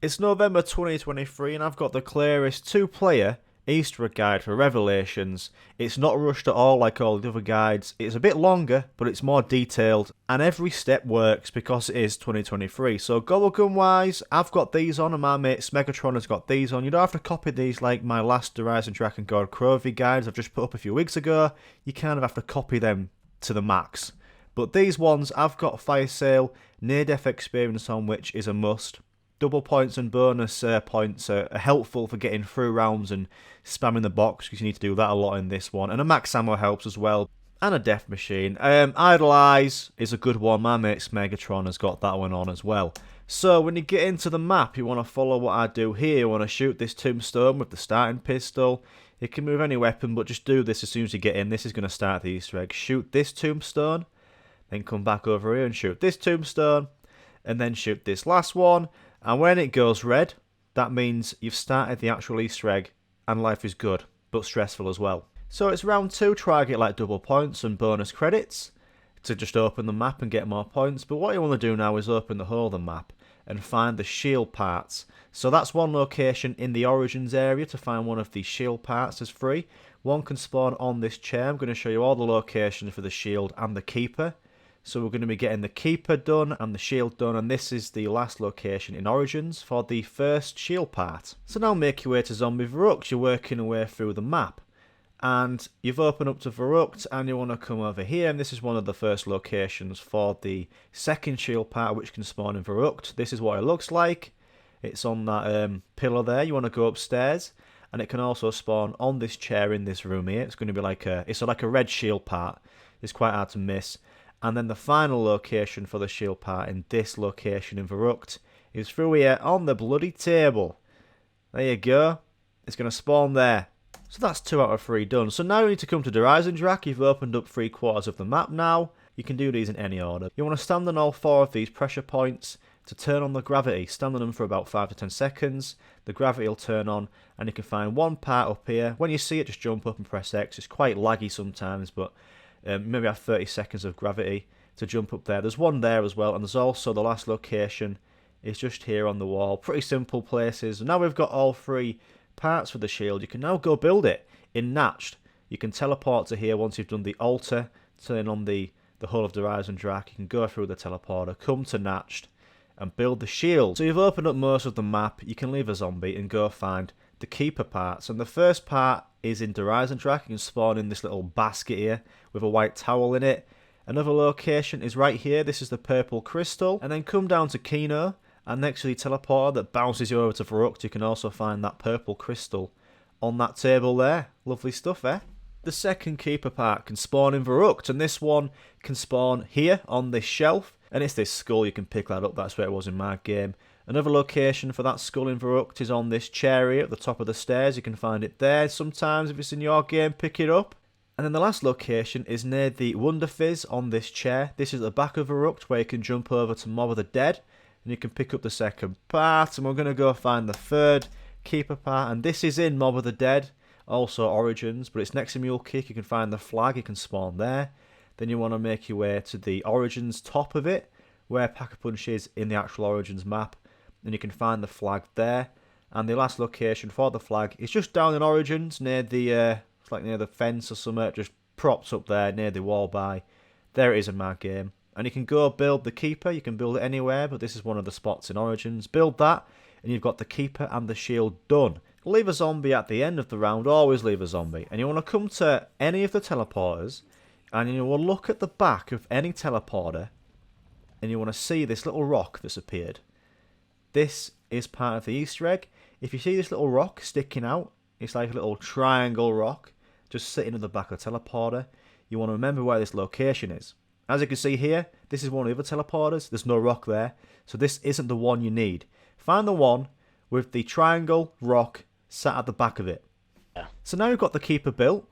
It's November 2023 and I've got the clearest 2-player Easter egg guide for Revelations. It's not rushed at all like all the other guides. It's a bit longer, but it's more detailed, and every step works because it is 2023. So Gobblegum wise, I've got these on, and my mate Megatron has got these on. You don't have to copy these like my last Horizon Track and God Crovey guides I've just put up a few weeks ago. You kind of have to copy them to the max. But these ones, I've got Fire Sale, near-death experience on, which is a must. Double points and bonus points are helpful for getting through rounds and spamming the box, because you need to do that a lot in this one. And a max ammo helps as well. And a death machine. Idle Eyes is a good one. My mate Megatron has got that one on as well. So when you get into the map, you want to follow what I do here. You want to shoot this tombstone with the starting pistol. You can move any weapon, but just do this as soon as you get in. This is going to start the Easter egg. Shoot this tombstone. Then come back over here and shoot this tombstone. And then shoot this last one. And when it goes red, that means you've started the actual Easter egg and life is good, but stressful as well. So it's round 2, try to get like double points and bonus credits to just open the map and get more points. But what you want to do now is open the whole of the map and find the shield parts. So that's one location in the Origins area to find one of the shield parts is free. One can spawn on this chair. I'm going to show you all the locations for the shield and the keeper. So we're going to be getting the keeper done and the shield done, and this is the last location in Origins for the first shield part. So now make your way to Zombie Verrucht. You're working your way through the map, and you've opened up to Verrucht and you want to come over here, and this is one of the first locations for the second shield part, which can spawn in Verrucht. This is what it looks like. It's on that pillar there. You want to go upstairs, and it can also spawn on this chair in this room here. It's going to be like it's like a red shield part. It's quite hard to miss. And then the final location for the shield part in this location in Verrucht is through here on the bloody table. There you go. It's going to spawn there. So that's 2 out of 3 done. So now you need to come to the Horizon Track. You've opened up 3/4 of the map now. You can do these in any order. You want to stand on all 4 of these pressure points to turn on the gravity. Stand on them for about 5 to 10 seconds. The gravity will turn on and you can find one part up here. When you see it, just jump up and press X. It's quite laggy sometimes, but maybe have 30 seconds of gravity to jump up there. There's one there as well, and there's also the last location is just here on the wall. Pretty simple places. Now we've got all 3 parts for the shield. You can now go build it in Natched. You can teleport to here once you've done the altar, turn on the whole of the Horizon Track. You can go through the teleporter, come to Natched, and build the shield. So you've opened up most of the map. You can leave a zombie and go find the keeper parts. And the first part is in the Horizon Track. You can spawn in this little basket here with a white towel in it. Another location is right here. This is the purple crystal. And then come down to Kino, and next to the teleporter that bounces you over to Verrucht, you can also find that purple crystal on that table there. Lovely stuff, eh? The second keeper part can spawn in Verrucht, and this one can spawn here on this shelf. And it's this skull. You can pick that up. That's where it was in my game. Another location for that skull in Verrucht is on this chair here at the top of the stairs. You can find it there sometimes. If it's in your game, pick it up. And then the last location is near the Wonder Fizz on this chair. This is at the back of Verrucht where you can jump over to Mob of the Dead. And you can pick up the second part. And we're going to go find the third keeper part. And this is in Mob of the Dead. Also Origins. But it's next to Mule Kick. You can find the flag. You can spawn there. Then you want to make your way to the Origins top of it, where Pack-a-Punch is in the actual Origins map. And you can find the flag there. And the last location for the flag is just down in Origins, near the it's like near the fence or something, just props up there near the wall by. There it is in my game. And you can go build the keeper. You can build it anywhere, but this is one of the spots in Origins. Build that, and you've got the keeper and the shield done. Leave a zombie at the end of the round. Always leave a zombie. And you want to come to any of the teleporters, and you will look at the back of any teleporter, and you want to see this little rock that's appeared. This is part of the Easter egg. If you see this little rock sticking out, it's like a little triangle rock just sitting at the back of the teleporter. You want to remember where this location is. As you can see here, this is one of the other teleporters. There's no rock there, so this isn't the one you need. Find the one with the triangle rock sat at the back of it. Yeah. So now you've got the keeper built,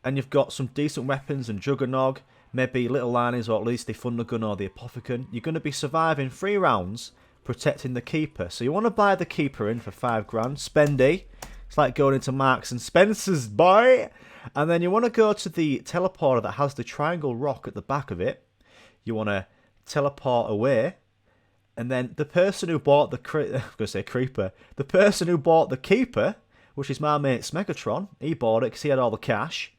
and you've got some decent weapons and Juggernog, maybe little linings, or at least the Thunder Gun or the Apothicon. You're going to be surviving 3 rounds protecting the keeper. So you want to buy the keeper in for 5 grand. Spendy. It's like going into Marks and Spencer's, boy. And then you want to go to the teleporter that has the triangle rock at the back of it. You want to teleport away. And then the person who bought the creeper, the person who bought the keeper, which is my mate Smegatron, he bought it because he had all the cash.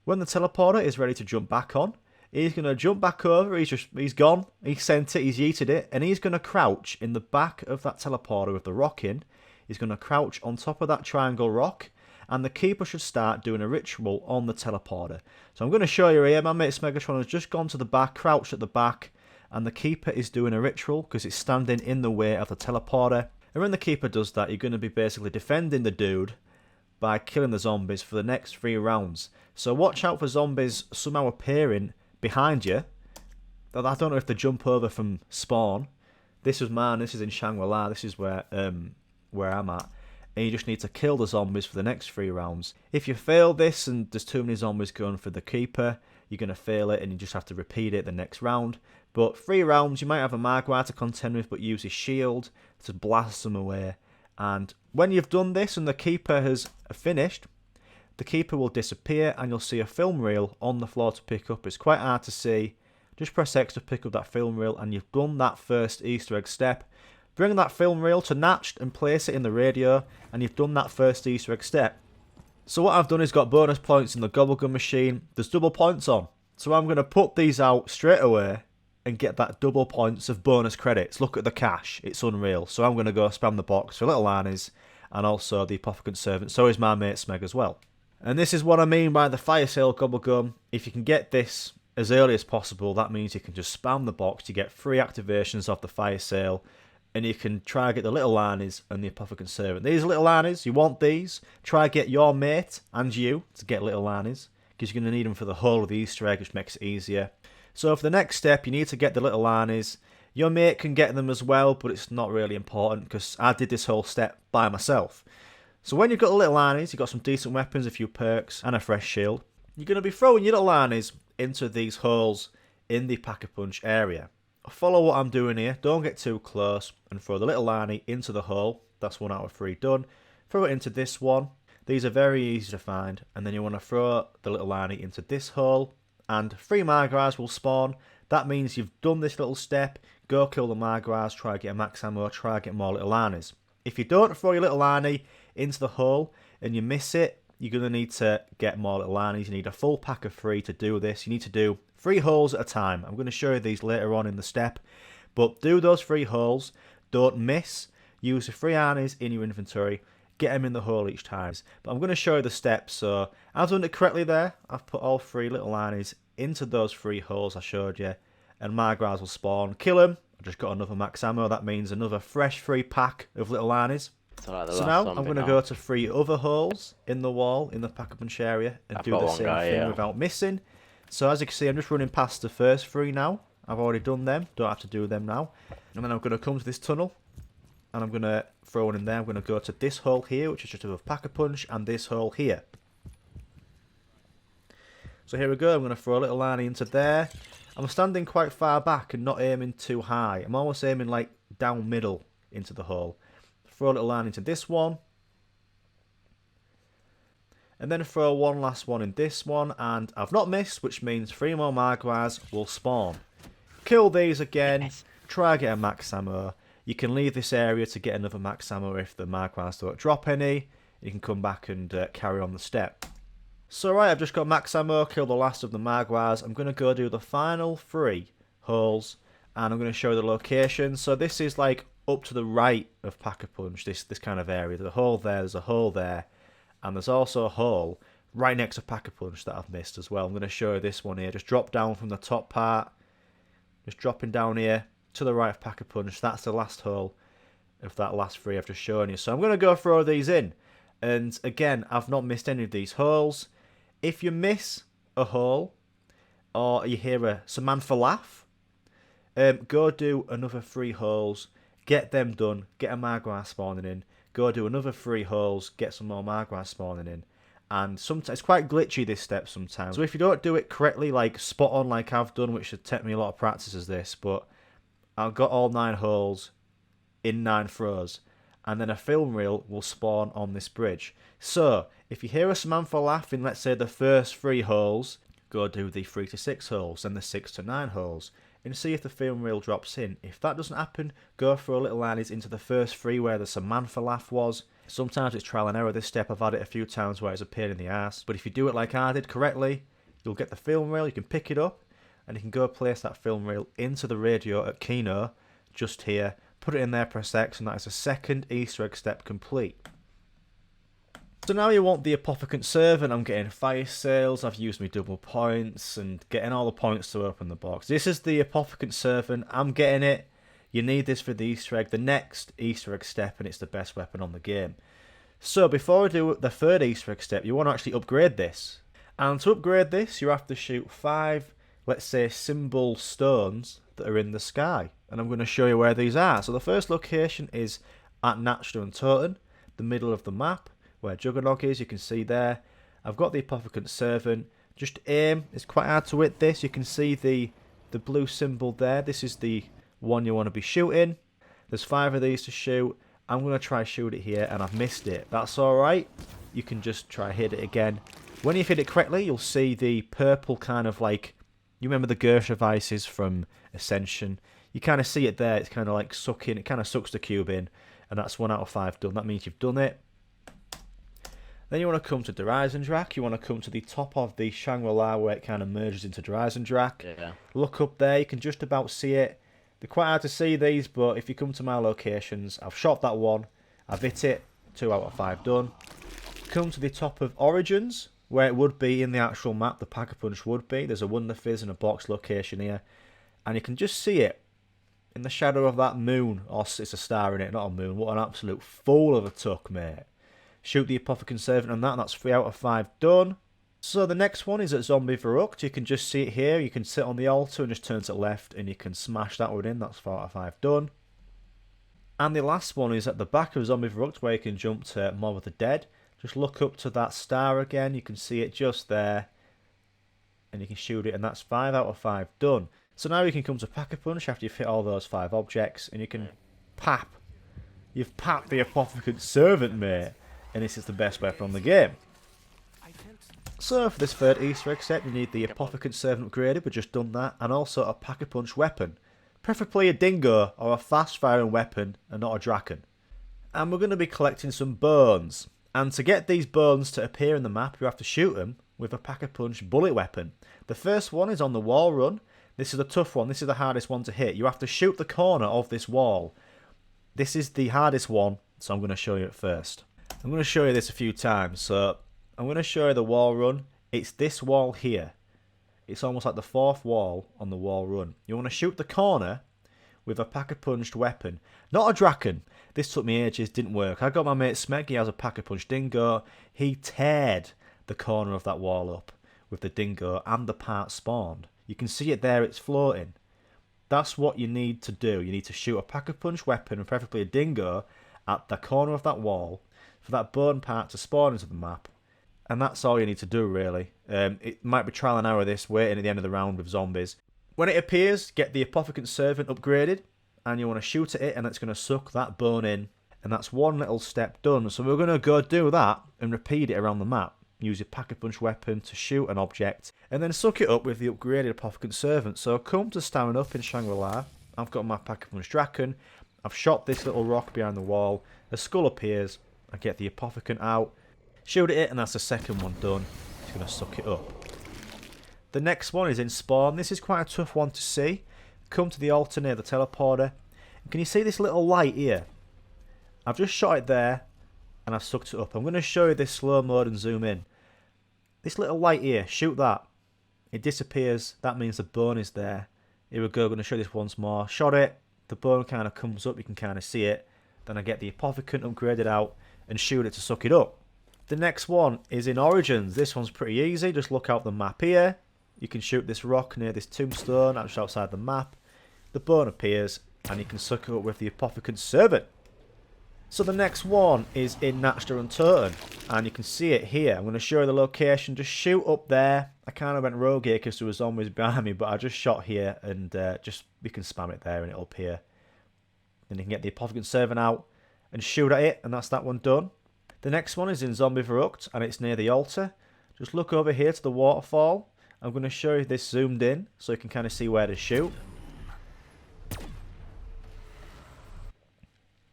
When the teleporter is ready to jump back on, he's going to jump back over, he's gone, he sent it, he's yeeted it, and he's going to crouch in the back of that teleporter with the rock in. He's going to crouch on top of that triangle rock, and the keeper should start doing a ritual on the teleporter. So I'm going to show you here, my mate Smegatron has just gone to the back, crouched at the back, and the keeper is doing a ritual because it's standing in the way of the teleporter. And when the keeper does that, you're going to be basically defending the dude by killing the zombies for the next 3 rounds. So watch out for zombies somehow appearing behind you. I don't know if they jump over from spawn. This is mine, this is in Shangri-La, this is where I'm at. And you just need to kill the zombies for the next 3 rounds. If you fail this and there's too many zombies going for the keeper, you're going to fail it and you just have to repeat it the next round. But 3 rounds, you might have a Margwire to contend with, but use his shield to blast them away. And when you've done this and the keeper has finished, the keeper will disappear and you'll see a film reel on the floor to pick up. It's quite hard to see. Just press X to pick up that film reel and you've done that first Easter egg step. Bring that film reel to Natched and place it in the radio and you've done that first Easter egg step. So what I've done is got bonus points in the Gobblegum machine. There's double points on. So I'm going to put these out straight away and get that double points of bonus credits. Look at the cash. It's unreal. So I'm going to go spam the box for little ARNIEs and also the Apothicon servant. So is my mate Smeg as well. And this is what I mean by the fire sale Gobblegum. If you can get this as early as possible, that means you can just spam the box to get free activations of the fire sale. And you can try and get the little ARNIEs and the Apothicon servant. These little ARNIEs, you want these. Try and get your mate and you to get little ARNIEs, because you're going to need them for the whole of the Easter egg, which makes it easier. So for the next step, you need to get the little ARNIEs. Your mate can get them as well, but it's not really important because I did this whole step by myself. So when you've got the little ARNIEs, you've got some decent weapons, a few perks, and a fresh shield. You're going to be throwing your little ARNIEs into these holes in the Pack-a-Punch area. Follow what I'm doing here, don't get too close, and throw the little ARNIE into the hole. That's 1 out of 3 done. Throw it into this one. These are very easy to find, and then you want to throw the little ARNIE into this hole, and 3 Margwires will spawn. That means you've done this little step. Go kill the Margwires, try and get a max ammo, try and get more little ARNIEs. If you don't throw your little ARNIE into the hole and you miss it, you're going to need to get more little ARNIEs. You need a full pack of 3 to do this. You need to do 3 holes at a time. I'm going to show you these later on in the step, but do those 3 holes. Don't miss. Use the 3 ARNIEs in your inventory. Get them in the hole each time. But I'm going to show you the steps. So I've done it correctly there. I've put all 3 little ARNIEs into those 3 holes I showed you, and Margwires will spawn. Kill them. I just got another max ammo. That means another fresh free pack of little ARNIEs. So now I'm going to go to 3 other holes in the wall in the Pack-a-Punch area and do the same thing without missing. So as you can see, I'm just running past the first 3 now. I've already done them. Don't have to do them now. And then I'm going to come to this tunnel and I'm going to throw one in there. I'm going to go to this hole here, which is just above Pack-a-Punch, and this hole here. So here we go. I'm going to throw a little ARNIE into there. I'm standing quite far back and not aiming too high. I'm almost aiming like down middle into the hole. Throw a little ARNIE into this one. And then throw one last one in this one. And I've not missed, which means 3 more Margwires will spawn. Kill these again. Yes. Try and get a max ammo. You can leave this area to get another max ammo if the Margwires don't drop any. You can come back and carry on the step. So right, I've just got max ammo, killed the last of the Margwires. I'm going to go do the final 3 holes, and I'm going to show the location. So this is like up to the right of Pack-a-Punch, this kind of area. There's a hole there, and there's also a hole right next to Pack-a-Punch that I've missed as well. I'm going to show you this one here. Just drop down from the top part, just dropping down here to the right of Pack-a-Punch. That's the last hole of that last 3 I've just shown you. So I'm going to go throw these in. And again, I've not missed any of these holes. If you miss a hole, or you hear a Samantha laugh, go do another 3 holes, get them done, get a Margwire spawning in, go do another 3 holes, get some more Margwire spawning in. And sometimes it's quite glitchy, this step sometimes. So if you don't do it correctly, like spot on like I've done, which should take me a lot of practice as this, but I've got all 9 holes in 9 throws. And then a film reel will spawn on this bridge. So, if you hear a Samantha laugh in, let's say, the first 3 holes, go do the 3 to 6 holes, then the 6 to 9 holes. and see if the film reel drops in. If that doesn't happen, go for a little ARNIEs into the first 3 where the Samantha laugh was. Sometimes it's trial and error this step, I've had it a few times where it's a pain in the arse, but if you do it like I did correctly, you'll get the film reel, you can pick it up, and you can go place that film reel into the radio at Kino, just here, put it in there, press X, and that is the second Easter egg step complete. So now you want the Apothicon servant. I'm getting fire sales, I've used my double points, and getting all the points to open the box. This is the Apothicon servant, I'm getting it. You need this for the Easter egg, the next Easter egg step, and it's the best weapon on the game. So before I do the third Easter egg step, you want to actually upgrade this. And to upgrade this, you have to shoot 5, let's say, symbol stones that are in the sky. And I'm going to show you where these are. So the first location is at Natchler and Toten, the middle of the map, where Juggernog is, you can see there. I've got the Apothicon servant. Just aim, it's quite hard to hit this. You can see the blue symbol there. This is the one you want to be shooting. There's 5 of these to shoot. I'm going to try shoot it here, and I've missed it. That's alright. You can just try hit it again. When you hit it correctly, you'll see the purple kind of like, you remember the Gersha vices from Ascension? You kind of see it there. It's kind of like sucking, it kind of sucks the cube in, and that's 1 out of 5 done. That means you've done it. Then you want to come to Dreisendrach. You want to come to the top of the Shangri-La where it kind of merges into Dreisendrach. Yeah. Look up there, you can just about see it. They're quite hard to see these, but if you come to my locations, I've shot that one, I've hit it, 2 out of 5 done. Come to the top of Origins, where it would be in the actual map, the Pack-a-Punch would be. There's a Wonder Fizz and a box location here. And you can just see it in the shadow of that moon. Oh, it's a star in it, not a moon. What an absolute fool of a tuck, mate. Shoot the Apothicon servant on that, and that's 3 out of 5 done. So the next one is at Zombie Verrucht. You can just see it here. You can sit on the altar and just turn to the left, and you can smash that one in. That's 4 out of 5 done. And the last one is at the back of Zombie Verrucht, where you can jump to Mob of the Dead. Just look up to that star again. You can see it just there, and you can shoot it, and that's 5 out of 5 done. So now you can come to Pack-a-Punch after you've hit all those 5 objects, and you can pap. You've papped the Apothicon servant, mate. And this is the best weapon on the game. So for this third Easter egg set, you need the Apothicon servant upgraded, we've just done that, and also a Pack-a-Punch weapon. Preferably a dingo or a fast firing weapon and not a draken. And we're going to be collecting some bones. And to get these bones to appear in the map, you have to shoot them with a Pack-a-Punch bullet weapon. The first one is on the wall run. This is a tough one, this is the hardest one to hit. You have to shoot the corner of this wall. This is the hardest one, so I'm going to show you it first. I'm going to show you this a few times. So I'm going to show you the wall run. It's this wall here. It's almost like the 4th wall on the wall run. You want to shoot the corner with a Pack-a-Punched weapon. Not a draken. This took me ages, didn't work. I got my mate Smeg, he has a Pack-a-Punch dingo. He teared the corner of that wall up with the dingo and the part spawned. You can see it there, it's floating. That's what you need to do. You need to shoot a Pack-a-Punch weapon, and preferably a dingo, at the corner of that wall for that bone part to spawn into the map. And that's all you need to do, really. It might be trial and error this, waiting at the end of the round with zombies. When it appears, get the Apothicon servant upgraded, and you want to shoot at it, and it's going to suck that bone in. And that's one little step done. So we're going to go do that and repeat it around the map. Use your Pack-a-Punch weapon to shoot an object, and then suck it up with the upgraded Apothicon servant. So come to standing up in Shangri-La. I've got my Pack-a-Punch draken. I've shot this little rock behind the wall. A skull appears. I get the Apothicon out, shoot at it, and that's the second one done. It's going to suck it up. The next one is in spawn. This is quite a tough one to see. Come to the altar near the teleporter. Can you see this little light here? I've just shot it there, and I've sucked it up. I'm going to show you this slow mode and zoom in. This little light here, shoot that. It disappears. That means the bone is there. Here we go. I'm going to show this once more. Shot it. The bone kind of comes up. You can kind of see it. Then I get the Apothicon upgraded out and shoot it to suck it up. The next one is in Origins. This one's pretty easy. Just look out the map here. You can shoot this rock near this tombstone just outside the map. The bone appears, and you can suck it up with the Apothicon servant. So the next one is in Natchler and Toten, and you can see it here. I'm going to show you the location. Just shoot up there. I kind of went rogue here because there was zombies behind me, but I just shot here, and we can spam it there and it'll appear. Then you can get the Apothicon servant out and shoot at it, and that's that one done. The next one is in Zombie Verrucht, and it's near the altar. Just look over here to the waterfall. I'm going to show you this zoomed in, so you can kind of see where to shoot.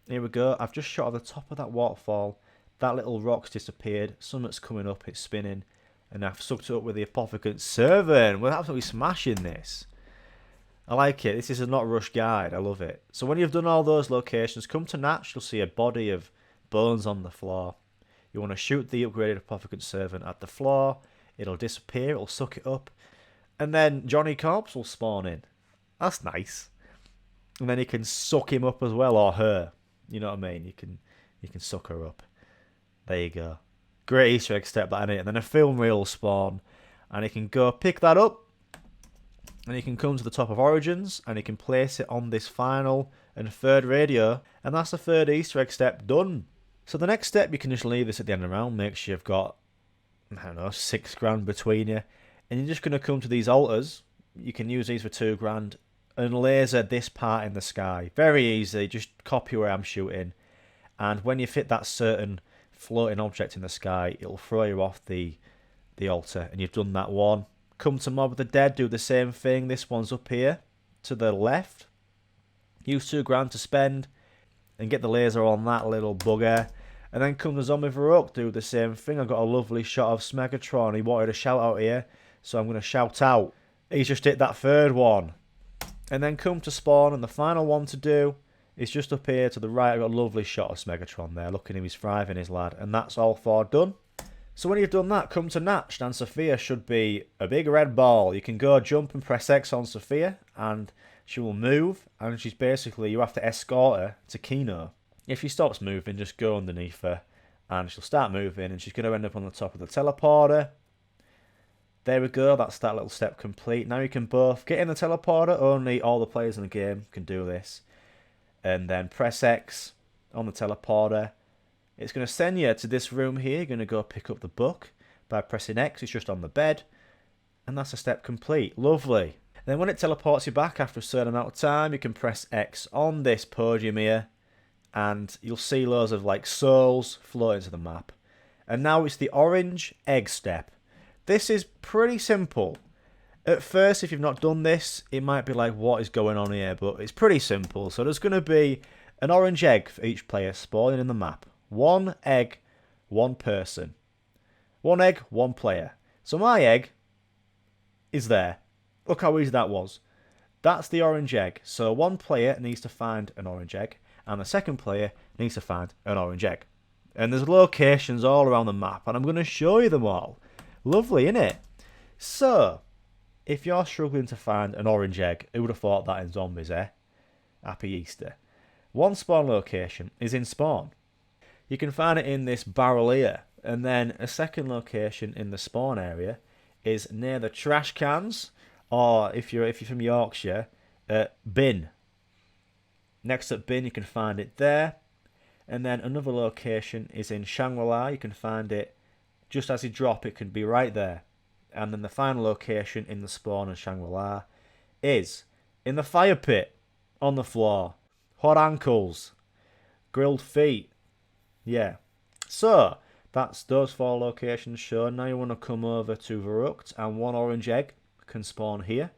Here we go. I've just shot at the top of that waterfall. That little rock's disappeared. Something's coming up. It's spinning. And I've sucked it up with the Apothicon 7. We're absolutely smashing this. I like it. This is a not rushed guide. I love it. So when you've done all those locations, come to Natch. You'll see a body of bones on the floor. You want to shoot the upgraded Apothicon servant at the floor. It'll disappear. It'll suck it up. And then Johnny Corpse will spawn in. That's nice. And then you can suck him up as well, or her. You know what I mean? You can suck her up. There you go. Great Easter egg step, that, innit? And then a film reel will spawn. And you can go pick that up. And you can come to the top of Origins. And you can place it on this final and third radio. And that's the third Easter egg step done. So the next step, you can just leave this at the end of the round. Make sure you've got, I don't know, $6,000 between you. And you're just going to come to these altars. You can use these for $2,000. And laser this part in the sky. Very easy. Just copy where I'm shooting. And when you fit that certain floating object in the sky, it'll throw you off the altar. And you've done that one. Come to Mob of the Dead. Do the same thing. This one's up here to the left. Use $2,000 to spend. And get the laser on that little bugger. And then come to Zombie Varrock. Do the same thing. I've got a lovely shot of Smegatron. He wanted a shout out here. So I'm going to shout out. He's just hit that third one. And then come to spawn, and the final one to do is just up here to the right. I've got a lovely shot of Smegatron there. Look at him, he's thriving, his lad. And that's all 4 done. So when you've done that, come to Natch, and Sophia should be a big red ball. You can go jump and press X on Sophia, and she will move. And she's basically, you have to escort her to Kino. If she stops moving, just go underneath her, and she'll start moving, and she's going to end up on the top of the teleporter. There we go, that's that little step complete. Now you can both get in the teleporter, only all the players in the game can do this. And then press X on the teleporter. It's going to send you to this room here. You're going to go pick up the book by pressing X. It's just on the bed. And that's a step complete. Lovely. And then when it teleports you back after a certain amount of time, you can press X on this podium here. And you'll see loads of like souls floating to the map. And now it's the orange egg step. This is pretty simple. At first, if you've not done this, it might be like, what is going on here? But it's pretty simple. So there's going to be an orange egg for each player spawning in the map. 1 egg, 1 person. 1 egg, 1 player. So my egg is there. Look how easy that was. That's the orange egg. So 1 player needs to find an orange egg. And the second player needs to find an orange egg. And there's locations all around the map. And I'm going to show you them all. Lovely, innit? So, if you're struggling to find an orange egg, who would have thought that in zombies, eh? Happy Easter. 1 spawn location is in spawn. You can find it in this barrel here. And then a second location in the spawn area is near the trash cans. Or if you're from Yorkshire, bin. Next to bin, you can find it there. And then another location is in Shangri-La. You can find it just as you drop, it can be right there. And then the final location in the spawn of Shangri-La is in the fire pit on the floor. Hot ankles. Grilled feet. Yeah. So, that's those 4 locations shown. Now you want to come over to Varrock, and 1 orange egg can spawn here.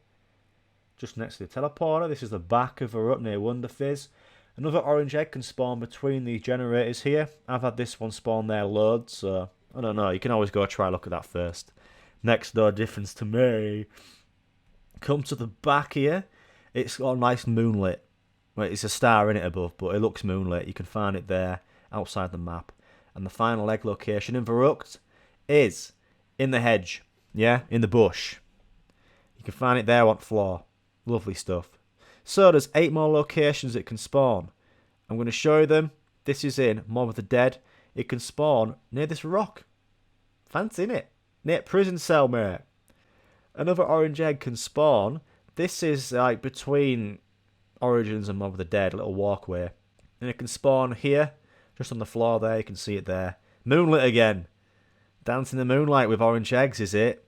Just next to the teleporter. This is the back of Varrock near Wonder Fizz. Another orange egg can spawn between these generators here. I've had this one spawn there loads, so I don't know, you can always go try look at that first. Next door difference to me. Come to the back here. It's got a nice moonlit. Well, it's a star in it above, but it looks moonlit. You can find it there outside the map. And the final egg location in Varrock is in the hedge. Yeah, in the bush. You can find it there on the floor. Lovely stuff. So there's 8 more locations it can spawn. I'm going to show you them. This is in Mob of the Dead. It can spawn near this rock. Fancy, innit? Near prison cell, mate. Another orange egg can spawn. This is like between Origins and Mob of the Dead, a little walkway. And it can spawn here, just on the floor there. You can see it there. Moonlit again. Dancing in the moonlight with orange eggs, is it?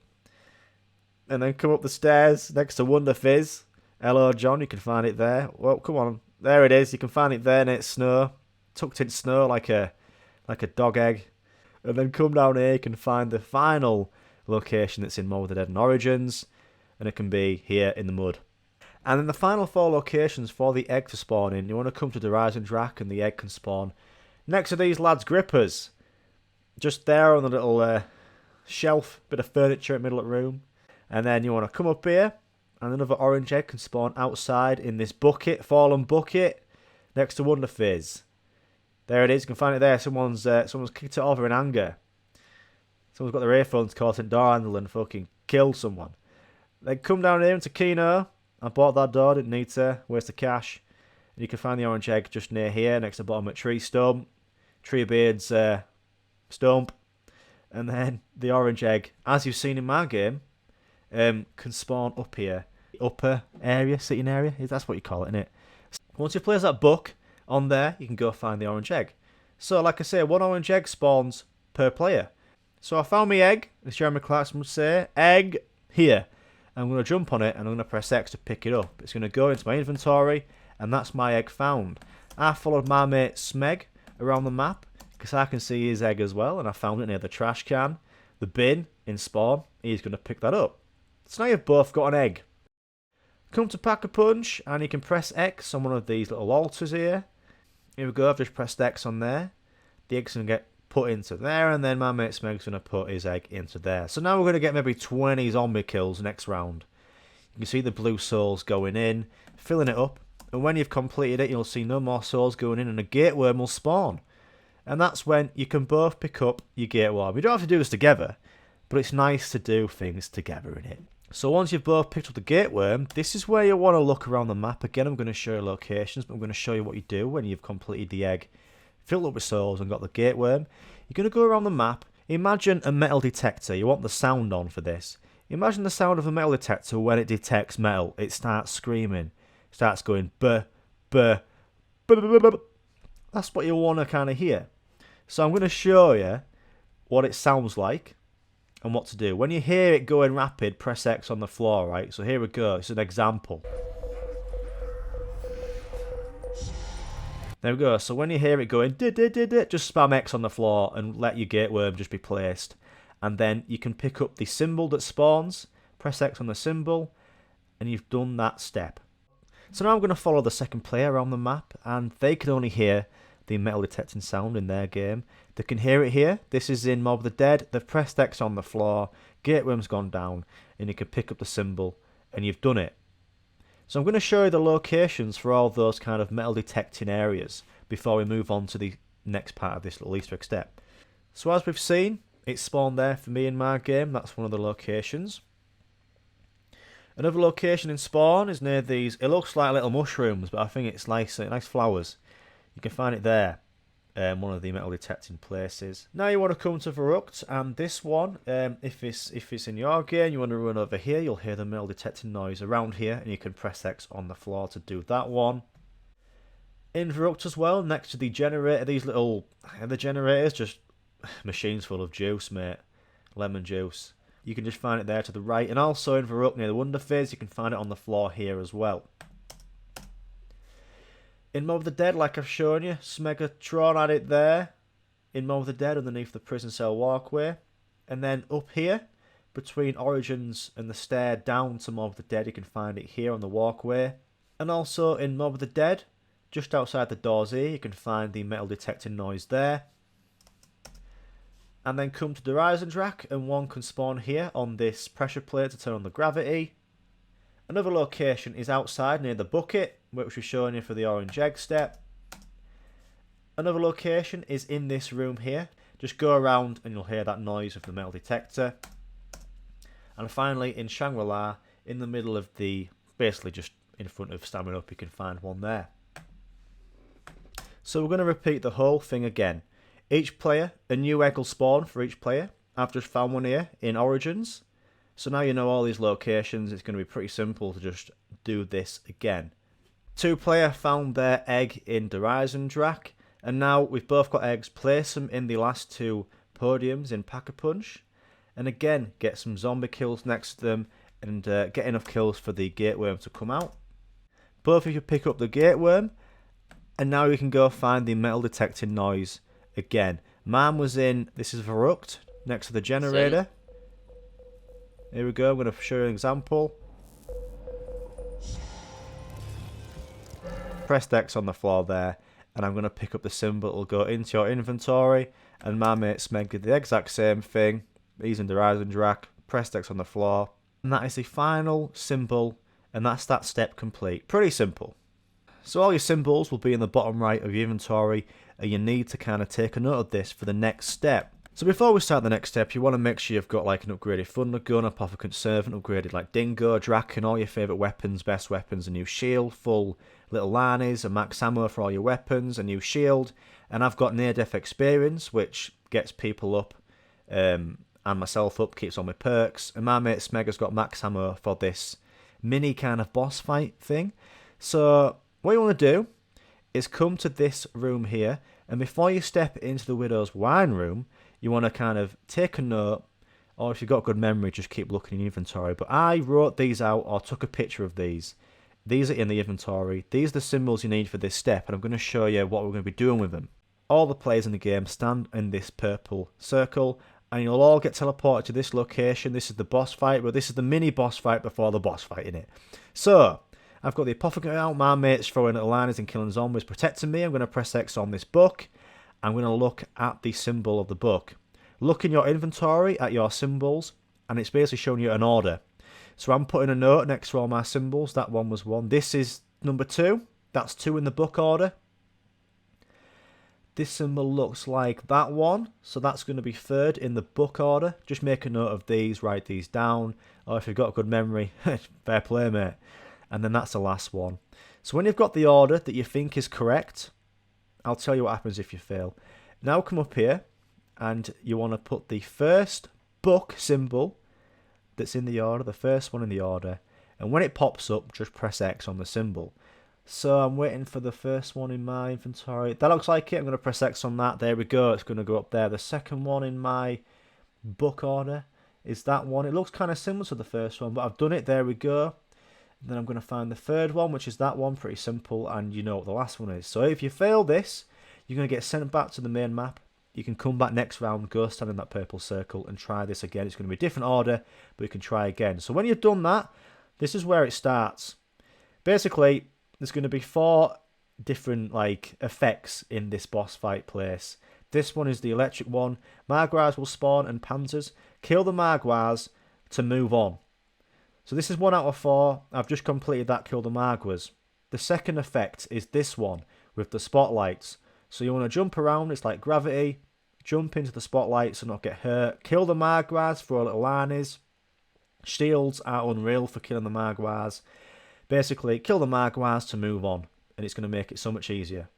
And then come up the stairs next to Wonder Fizz. Hello, John. You can find it there. Well, come on. There it is. You can find it there near snow. Tucked in snow like a dog egg. And then come down here, you can find the final location that's in Mob of the Dead and Origins. And it can be here in the mud. And then the final 4 locations for the egg to spawn in, you want to come to the Rising Drac and the egg can spawn next to these lads' grippers. Just there on the little shelf, bit of furniture in the middle of the room. And then you want to come up here and another orange egg can spawn outside in this bucket, fallen bucket, next to Wonder Fizz. There it is, you can find it there. Someone's kicked it over in anger. Someone's got their earphones caught in door handle and fucking killed someone. Then come down here into Kino. I bought that door, didn't need to waste the cash. And you can find the orange egg just near here, next to the bottom of Tree Stump. Treebeard's stump. And then the orange egg, as you've seen in my game, can spawn up here. Upper area, sitting area, that's what you call it, isn't it? Once you place that book on there, you can go find the orange egg. So, like I say, 1 orange egg spawns per player. So I found my egg, as Jeremy Clarkson would say, egg here. I'm going to jump on it and I'm going to press X to pick it up. It's going to go into my inventory and that's my egg found. I followed my mate Smeg around the map because I can see his egg as well, and I found it near the trash can, the bin in spawn. He's going to pick that up. So now you've both got an egg. Come to Pack-a-Punch and you can press X on one of these little altars here. Here we go, I've just pressed X on there. The egg's going to get put into there, and then my mate Smeg's going to put his egg into there. So now we're going to get maybe 20 zombie kills next round. You can see the blue souls going in, filling it up, and when you've completed it, you'll see no more souls going in, and a gate worm will spawn. And that's when you can both pick up your gate worm. You don't have to do this together, but it's nice to do things together in it. So once you've both picked up the gate worm, this is where you want to look around the map. Again, I'm going to show you locations, but I'm going to show you what you do when you've completed the egg, filled up with souls and got the gate worm. You're going to go around the map. Imagine a metal detector. You want the sound on for this. Imagine the sound of a metal detector when it detects metal. It starts screaming. It starts going buh, buh, buh, buh, buh, buh. That's what you want to kind of hear. So I'm going to show you what it sounds like and what to do. When you hear it going rapid, press X on the floor, right? So here we go. It's an example. There we go. So when you hear it going, just spam X on the floor and let your gate worm just be placed. And then you can pick up the symbol that spawns, press X on the symbol, and you've done that step. So now I'm going to follow the second player around the map, and they can only hear the metal detecting sound in their game. They can hear it here. This is in Mob of the Dead. They've pressed X on the floor, gate worm's gone down, and you can pick up the symbol, and you've done it. So I'm going to show you the locations for all those kind of metal detecting areas before we move on to the next part of this little Easter egg step. So as we've seen, it's spawned there for me in my game. That's one of the locations. Another location in spawn is near these. It looks like little mushrooms, but I think it's nice flowers. You can find it there. One of the metal detecting places. Now you want to come to Verrucht, and this one, if it's in your game, you want to run over here, you'll hear the metal detecting noise around here, and you can press X on the floor to do that one. In Verrucht as well, next to the generator, these little, the generators, just machines full of juice, mate. Lemon juice. You can just find it there to the right, and also in Verrucht near the Wonder Fizz, you can find it on the floor here as well. In Mob of the Dead, like I've shown you, Smegatron had it there. In Mob of the Dead, underneath the prison cell walkway. And then up here, between Origins and the stair down to Mob of the Dead, you can find it here on the walkway. And also in Mob of the Dead, just outside the doors here, you can find the metal detecting noise there. And then come to the Rising Drac, and one can spawn here on this pressure plate to turn on the gravity. Another location is outside near the bucket, which we're showing you for the orange egg step. Another location is in this room here. Just go around and you'll hear that noise of the metal detector. And finally in Shangri-La, in the middle of the, basically just in front of Stamina Up, you can find one there. So we're going to repeat the whole thing again. Each player, a new egg will spawn for each player. I've just found one here in Origins. So now you know all these locations. It's going to be pretty simple to just do this again. 2 player found their egg in the Rising Drac, and now we've both got eggs. Place them in the last 2 podiums in Pack-a-Punch, and again get some zombie kills next to them, and get enough kills for the gate worm to come out. Both of you pick up the gate worm, and now you can go find the metal detecting noise again. Mine was in, this is Verrucht, next to the generator. Here we go, I'm going to show you an example. pressed X on the floor there, and I'm going to pick up the symbol. It'll go into your inventory, and my mate Smeg did the exact same thing. He's in the Horizon Drac, pressed X on the floor, and that is the final symbol, and that's that step complete. Pretty simple. So all your symbols will be in the bottom right of your inventory, and you need to kind of take a note of this for the next step. So before we start the next step, you want to make sure you've got like an upgraded Thunder Gun, Apothicon Servant, upgraded like Dingo, Drac, and all your favourite weapons, best weapons, a new shield, full little ARNIEs, a max ammo for all your weapons, a new shield, and I've got near-death experience, which gets people up, and myself up, keeps all my perks, and my mate Smeg has got max ammo for this mini kind of boss fight thing. So what you want to do is come to this room here, and before you step into the Widow's Wine room, you want to kind of take a note, or if you've got good memory, just keep looking in your inventory. But I wrote these out, or took a picture of these. These are in the inventory. These are the symbols you need for this step, and I'm going to show you what we're going to be doing with them. All the players in the game stand in this purple circle, and you'll all get teleported to this location. This is the boss fight, but this is the mini boss fight before the boss fight in it. So I've got the Apothicon out, my mates throwing little liners and killing zombies, protecting me. I'm going to press X on this book. I'm going to look at the symbol of the book. Look in your inventory at your symbols, and it's basically showing you an order. So I'm putting a note next to all my symbols. That one was 1. This is number 2. That's 2 in the book order. This symbol looks like that one, so that's going to be 3rd in the book order. Just make a note of these, write these down, or if you've got a good memory, fair play, mate. And then that's the last one. So when you've got the order that you think is correct, I'll tell you what happens if you fail. Now come up here, and you want to put the first book symbol that's in the order, the first one in the order, and when it pops up, just press X on the symbol. So I'm waiting for the first one in my inventory. That looks like it. I'm going to press X on that. There we go. It's going to go up there. The second one in my book order is that one. It looks kind of similar to the first one, but I've done it. There we go. And then I'm going to find the third one, which is that one. Pretty simple, and you know what the last one is. So if you fail this, you're going to get sent back to the main map. You can come back next round, go stand in that purple circle, and try this again. It's going to be a different order, but you can try again. So when you've done that, this is where it starts. Basically, there's going to be 4 different like effects in this boss fight place. This one is the electric one. Magwars will spawn and panzers. Kill the Magwars to move on. So this is 1 out of 4. I've just completed that, kill the Magwars. The second effect is this one with the spotlights. So you want to jump around, it's like gravity, jump into the spotlight so not get hurt, kill the Magwars, throw little ARNIEs. Shields are unreal for killing the Magwars. Basically, kill the Magwars to move on, and it's going to make it so much easier.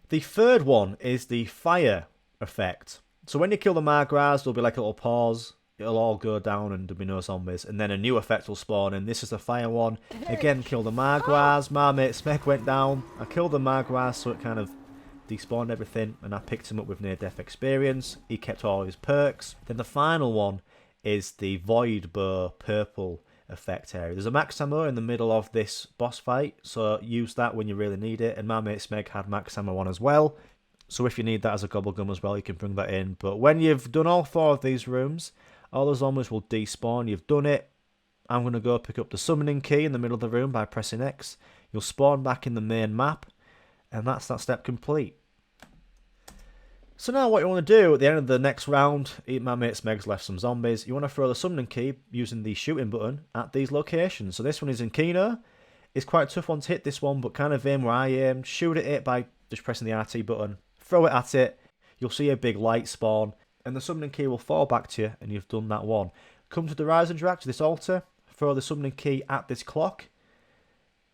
The third one is the fire effect. So when you kill the Magwars, there'll be like a little pause, it'll all go down and there'll be no zombies, and then a new effect will spawn, and this is the fire one. Again, kill the Magwars, my mate Smeg went down, I killed the Magwars so it kind of despawned everything, and I picked him up with near-death experience. He kept all his perks. Then the final one is the Void Bow purple effect area. There's a max ammo in the middle of this boss fight, so use that when you really need it, and my mate Smeg had max ammo on as well, so if you need that as a Gobblegum as well, you can bring that in. But when you've done all 4 of these rooms, all the zombies will despawn. You've done it. I'm going to go pick up the summoning key in the middle of the room by pressing X. You'll spawn back in the main map, and that's that step complete. So now what you want to do at the end of the next round, my mate Smeg's left some zombies, you want to throw the summoning key using the shooting button at these locations. So this one is in Kino. It's quite a tough one to hit, this one, but kind of aim where I aim. Shoot at it by just pressing the RT button. Throw it at it. You'll see a big light spawn, and the summoning key will fall back to you, and you've done that one. Come to the Horizon Drac, to this altar. Throw the summoning key at this clock.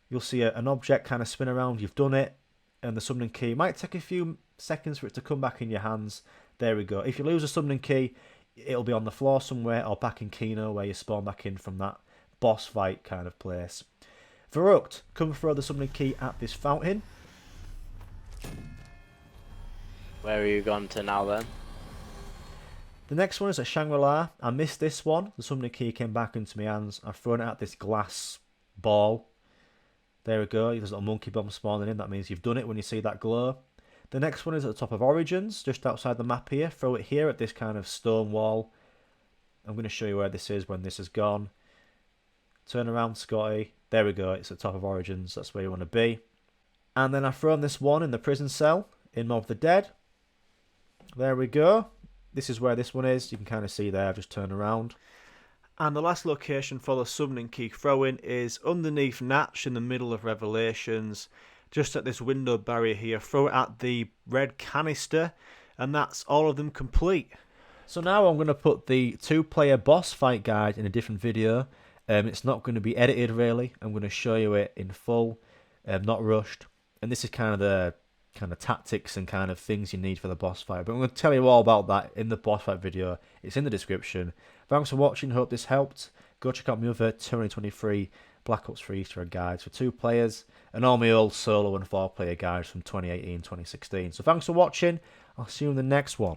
You'll see an object kind of spin around. You've done it. And the summoning key might take a few seconds for it to come back in your hands. There we go. If you lose a summoning key, it'll be on the floor somewhere, or back in Kino where you spawn back in from that boss fight kind of place. Verrucht, come throw the summoning key at this fountain. Where are you gone to now then? The next one is a Shangri-La. I missed this one. The summoning key came back into my hands. I've thrown it at this glass ball. There we go. There's a little monkey bomb spawning in. That means you've done it when you see that glow. The next one is at the top of Origins, just outside the map here. Throw it here at this kind of stone wall. I'm going to show you where this is when this is gone. Turn around, Scotty. There we go. It's at the top of Origins. That's where you want to be. And then I've thrown this one in the prison cell in Mob of the Dead. There we go. This is where this one is. You can kind of see there. I've just turned around. And the last location for the summoning key throw-in is underneath Natch in the middle of Revelations. Just at this window barrier here. Throw it at the red canister. And that's all of them complete. So now I'm going to put the 2-player boss fight guide in a different video. It's not going to be edited really. I'm going to show you it in full, not rushed. And this is kind of the tactics and kind of things you need for the boss fight. But I'm going to tell you all about that in the boss fight video. It's in the description. Thanks for watching. Hope this helped. Go check out my other 2023 Black Ops 3 Easter egg guides for 2 players. And all my old solo and 4-player guides from 2018-2016. So thanks for watching. I'll see you in the next one.